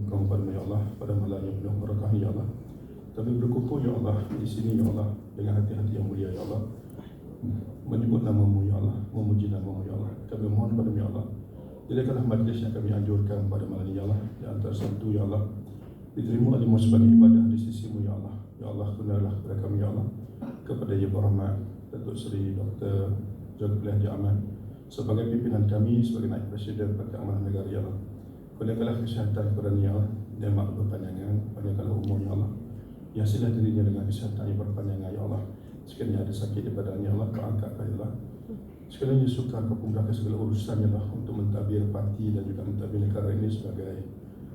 Kamu pada ya Allah, pada malam yang penuh berkah ya Allah. Kami berkumpul ya Allah di sini ya Allah dengan hati-hati yang mulia ya Allah, menyebut nama-Mu ya Allah, memuji nama-Mu ya Allah. Kami mohon pada ya Allah, jadikanlah majlis yang kami anjurkan pada malam ini ya Allah, di antara satu ya Allah, diterima oleh-Mu sebagai ibadah di sisi-Mu ya Allah. Ya Allah, gunalah kepada kami ya Allah, kepada Ibu Rahmat, Datuk Seri Dr. Zulkifli Ahmad sebagai pimpinan kami, sebagai Naib Presiden Parti Amanah Negara ya Allah. Kurniakanlah kesihatan kepada ya Allah, dan makhluk berpanjangan, panjangkanlah umur ya Allah. Hiasilah dirinya dengan kesihatan yang berpanjangan ya Allah. Sekiranya ada sakit di badannya ya Allah, Kau angkatkan ya Allah. Sekiranya sukar Kau mudahkan segala urusan ya Allah, untuk mentadbir parti dan juga mentadbir negara ini sebagai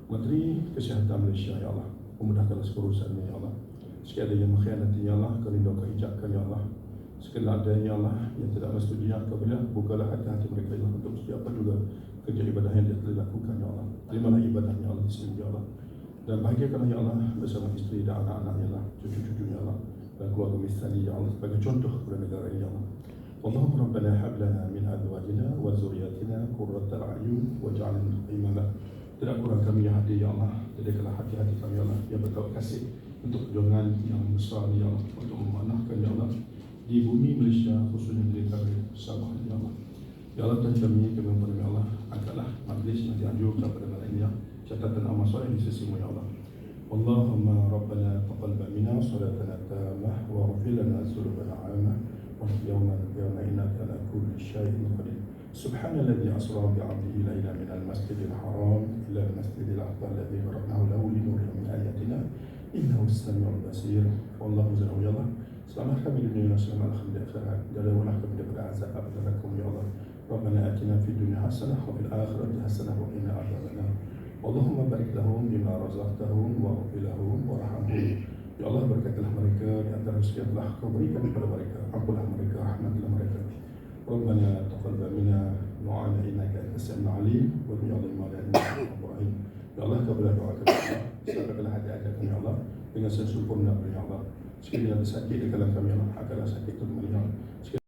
Menteri Kesihatan Malaysia ya Allah. Memudahkanlah segala urusannya ya Allah. Sekiranya ada yang mengkhianati ya Allah, Kau rindu, Kau ijakkan ya Allah. Sekiranya ada ya Allah yang tidak menyetujui, Kau bila bukalah hati-hati mereka ya Allah, untuk setiap apa juga kerja ibadah yang dia telah lakukan ya Allah. Terimalah ibadahnya ya Allah di sini ya Allah, dan bahagiakanlah ya Allah bersama isteri dan anak-anak ya Allah, cucu-cucunya ya Allah, dan keluarga misali ya Allah, sebagai contoh kepada negara ini ya Allah. Allahumma rabbana hab lana min azwajina wa zurriyyatina qurrata a'yun waj'alna lil muttaqina. Tidak kurang kami yang hadir ya Allah, jadikanlah hati-hati kami ya Allah yang bertaubat kasih untuk perjuangan yang besar ya Allah, untuk memanahkan ya Allah di bumi Malaysia, khususnya di negara Sabah ya Allah. Ya Allah, Tuhan kami mohon ya Allah, angkatlah majlis yang dianjurkan pada malam ini ya, catatan amal soleh di sisi-Mu ya Allah. Allahumma rabbana taqabbal minna salatana tamah wa ighfir lana dzunubana 'amah wa yawma al-qiyamah innaka ala kulli syai'in qadir. Subhanalladzi asra bi 'abdihi laylan min al-masjidil haram ila al-masjidil aqsa alladzi baraknahu lahu linuriyahu min ayatina innahu as-sami'ul basir. Wallahu a'lam ya Allah. Selamat kami di dunia, selamat kami di akhirat. Jauhkanlah kami daripada azab api-Mu ya Allah. Rabbana atina fid dunya hasanah wa fil akhirati hasanah wa qina adzabannar. Allahumma barik lahum bima razaqtahum wa ighfir lahum warhamhum. Ya Allah, berkatilah mereka di antara rezeki yang telah Kau berikan kepada mereka. Ampunlah mereka, rahmatilah mereka. Rabbana taqabbal minna du'ana innaka antas samiul alim wa tub 'alaina innaka antal rahim. Ya Allah, kabarlah doa kami ya Allah. Sabarkanlah hati-hati kami ya Allah dengan sempurna ya Allah. Sekiranya ada sakit di dalam kami ya Allah, angkatlah sakit itu ya Allah.